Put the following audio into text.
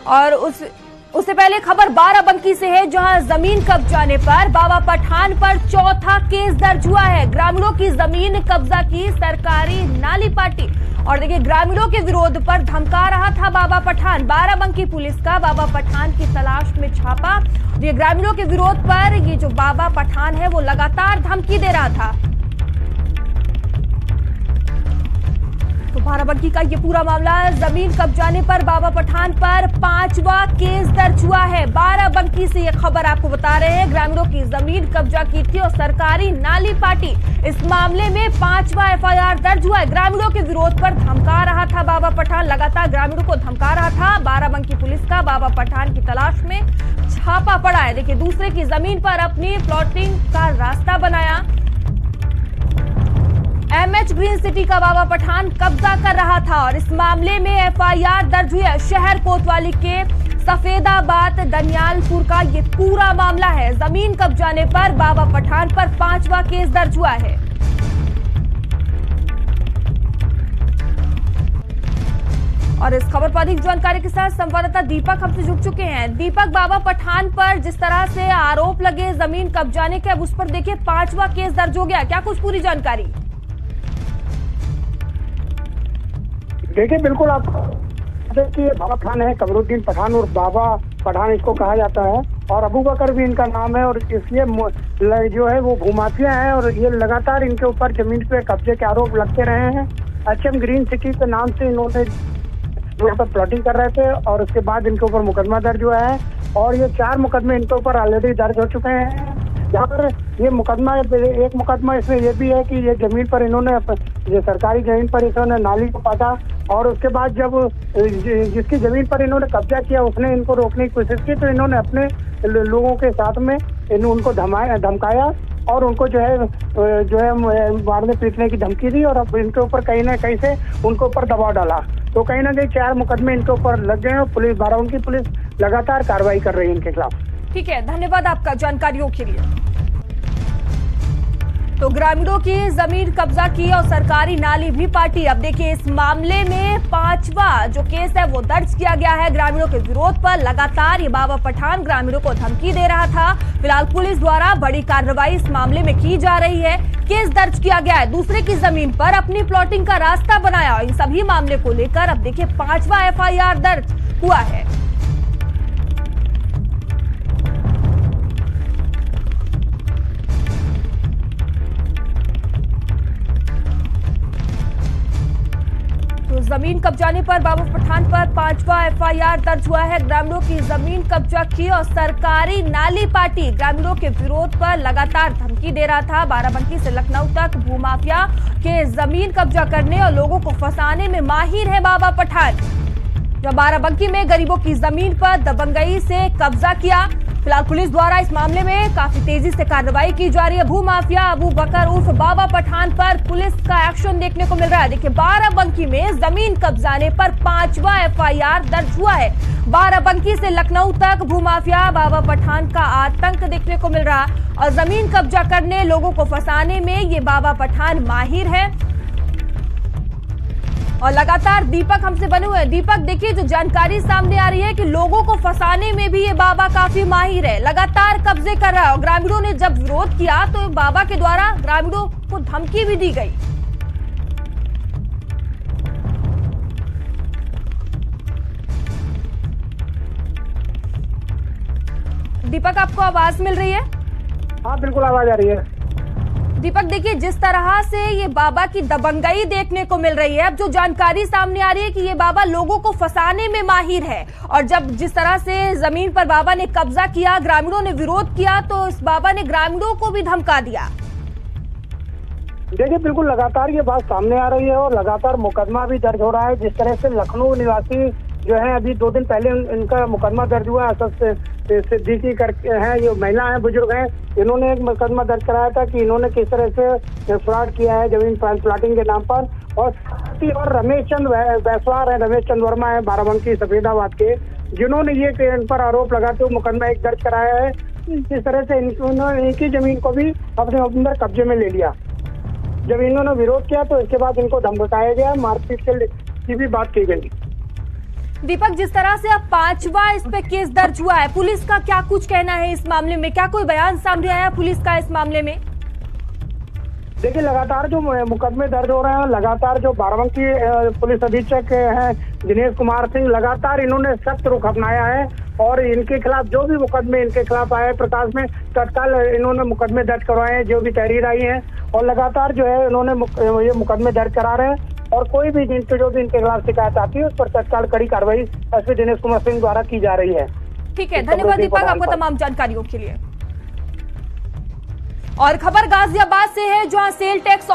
और उससे पहले खबर बाराबंकी से है, जहां जमीन कब्जाने पर बाबा पठान पर चौथा केस दर्ज हुआ है। ग्रामीणों की जमीन कब्जा की सरकारी नाली पार्टी। और देखिए, ग्रामीणों के विरोध पर धमका रहा था बाबा पठान। बाराबंकी पुलिस का बाबा पठान की तलाश में छापा। ये ग्रामीणों के विरोध पर ये जो बाबा पठान है वो लगातार धमकी दे रहा था। तो बाराबंकी का ये पूरा मामला, जमीन कब्जाने पर बाबा पठान पर 5वां केस दर्ज हुआ है। बाराबंकी से ये खबर आपको बता रहे हैं। ग्रामीणों की जमीन कब्जा की थी और सरकारी नाली पार्टी। इस मामले में 5वां एफआईआर दर्ज हुआ है। ग्रामीणों के विरोध पर धमका रहा था बाबा पठान, लगातार ग्रामीणों को धमका रहा था। बाराबंकी पुलिस का बाबा पठान की तलाश में छापा पड़ा है। देखिए, दूसरे की जमीन पर अपनी प्लॉटिंग का रास्ता बनाया। एमएच ग्रीन सिटी का बाबा पठान कब्जा कर रहा था और इस मामले में एफआईआर दर्ज हुई है। शहर कोतवाली के सफेदाबाद दनियालपुर का ये पूरा मामला है। जमीन कब्जाने पर बाबा पठान पर 5वां केस दर्ज हुआ है। और इस खबर पर अधिक जानकारी के साथ संवाददाता दीपक हमसे जुड़ चुके हैं। दीपक, बाबा पठान पर जिस तरह से आरोप लगे जमीन कब्जाने के, अब उस पर देखिए 5वां केस दर्ज हो गया, क्या कुछ पूरी जानकारी? देखिए, बिल्कुल आप देखिए, बाबा पठान है, कमरुद्दीन पठान और बाबा पठान इसको कहा जाता है और अबू बकर भी इनका नाम है। और इसलिए जो है वो भूमाफिया है और ये लगातार इनके ऊपर जमीन पे कब्जे के आरोप लगते रहे हैं। एचएम ग्रीन सिटी के नाम से इन्होंने यहाँ पर प्लॉटिंग कर रहे थे और उसके बाद इनके ऊपर मुकदमा दर्ज हुआ है और ये 4 मुकदमे इनके ऊपर ऑलरेडी दर्ज हो चुके हैं। यहाँ पर ये मुकदमा, एक मुकदमा इसमें ये भी है कि ये जमीन पर इन्होंने, ये सरकारी जमीन पर इन्होंने नाली को पाटा और उसके बाद जब जिसकी जमीन पर इन्होंने कब्जा किया उसने इनको रोकने की कोशिश की तो इन्होंने अपने लोगों के साथ में उनको धमकाया और उनको जो है मारने पीटने की धमकी दी और अब इनके ऊपर कहीं ना कहीं से उनके ऊपर दबाव डाला। तो कहीं ना कहीं 4 मुकदमे इनके ऊपर लग गए और पुलिस, बाराबंकी पुलिस लगातार कार्रवाई कर रही है इनके खिलाफ। ठीक है, धन्यवाद आपका जानकारियों के लिए। तो ग्रामीणों की जमीन कब्जा की और सरकारी नाली भी पाटी। अब देखिए, इस मामले में 5वां जो केस है वो दर्ज किया गया है ग्रामीणों के विरोध पर। लगातार ये बाबा पठान ग्रामीणों को धमकी दे रहा था। फिलहाल पुलिस द्वारा बड़ी कार्रवाई इस मामले में की जा रही है। केस दर्ज किया गया है, दूसरे की जमीन पर अपनी प्लॉटिंग का रास्ता बनाया। इन सभी मामले को लेकर अब देखिए 5वां एफआईआर दर्ज हुआ है। जमीन कब्जाने पर बाबा पठान पर 5वां एफआईआर दर्ज हुआ है। ग्रामीणों की जमीन कब्जा की और सरकारी नाली पार्टी। ग्रामीणों के विरोध पर लगातार धमकी दे रहा था। बाराबंकी से लखनऊ तक भूमाफिया के जमीन कब्जा करने और लोगों को फंसाने में माहिर है बाबा पठान। जब बाराबंकी में गरीबों की जमीन पर दबंगई से कब्जा किया। फिलहाल पुलिस द्वारा इस मामले में काफी तेजी से कार्रवाई की जा रही है। भूमाफिया अबू बकर उर्फ बाबा पठान पर पुलिस का एक्शन देखने को मिल रहा है। देखिए, बाराबंकी में जमीन कब्जाने पर 5वां एफआईआर दर्ज हुआ है। बाराबंकी से लखनऊ तक भूमाफिया बाबा पठान का आतंक देखने को मिल रहा और जमीन कब्जा करने, लोगों को फंसाने में ये बाबा पठान माहिर है। और लगातार दीपक हमसे बने हुए हैं। दीपक, देखिए, जो जानकारी सामने आ रही है कि लोगों को फंसाने में भी ये बाबा काफी माहिर है, लगातार कब्जे कर रहा है। और ग्रामीणों ने जब विरोध किया तो बाबा के द्वारा ग्रामीणों को धमकी भी दी गई। दीपक, आपको आवाज मिल रही है? हाँ, बिल्कुल आवाज आ रही है। दीपक, देखिए, जिस तरह से ये बाबा की दबंगई देखने को मिल रही है, अब जो जानकारी सामने आ रही है कि ये बाबा लोगों को फंसाने में माहिर है और जब जिस तरह से जमीन पर बाबा ने कब्जा किया, ग्रामीणों ने विरोध किया तो इस बाबा ने ग्रामीणों को भी धमका दिया। देखिए, बिल्कुल लगातार ये बात सामने आ रही है और लगातार मुकदमा भी दर्ज हो रहा है। जिस तरह से लखनऊ निवासी जो है, अभी 2 दिन पहले इनका मुकदमा दर्ज हुआ। असद सिद्दीकी करके हैं, ये महिला हैं, बुजुर्ग हैं, इन्होंने एक मुकदमा दर्ज कराया था कि इन्होंने किस तरह से फ्रॉड किया है जमीन प्लॉटिंग के नाम पर। और रमेश चंद वैसवार है, रमेश चंद वर्मा है, बाराबंकी सफेदाबाद के, जिन्होंने ये इन पर आरोप लगाते हुए मुकदमा एक दर्ज कराया है। इस तरह से इन्होंने इनकी जमीन को भी अपने अंदर कब्जे में ले लिया। जब इन्होंने विरोध किया तो इसके बाद इनको धमकाया गया, मारपीट की भी बात की गई। दीपक, जिस तरह से अब 5वां इस पे केस दर्ज हुआ है, पुलिस का क्या कुछ कहना है इस मामले में? क्या कोई बयान सामने आया पुलिस का इस मामले में? देखिए, लगातार जो मुकदमे दर्ज हो रहे हैं, लगातार जो बाराबंकी पुलिस अधीक्षक हैं दिनेश कुमार सिंह, लगातार इन्होंने सख्त रुख अपनाया है और इनके खिलाफ जो भी मुकदमे इनके खिलाफ आए प्रकाश में, तत्काल इन्होंने मुकदमे दर्ज करवाए हैं, जो भी तहरीर आई है, और लगातार जो है इन्होंने ये मुकदमे दर्ज करा रहे हैं। और कोई भी जो भी इनके खिलाफ शिकायत आती है उस पर तत्काल कड़ी कार्रवाई एसपी दिनेश कुमार सिंह द्वारा की जा रही है। ठीक है, धन्यवाद दीपक आपको तमाम जानकारियों के लिए। और खबर गाजियाबाद से है, जहां सेल टैक्स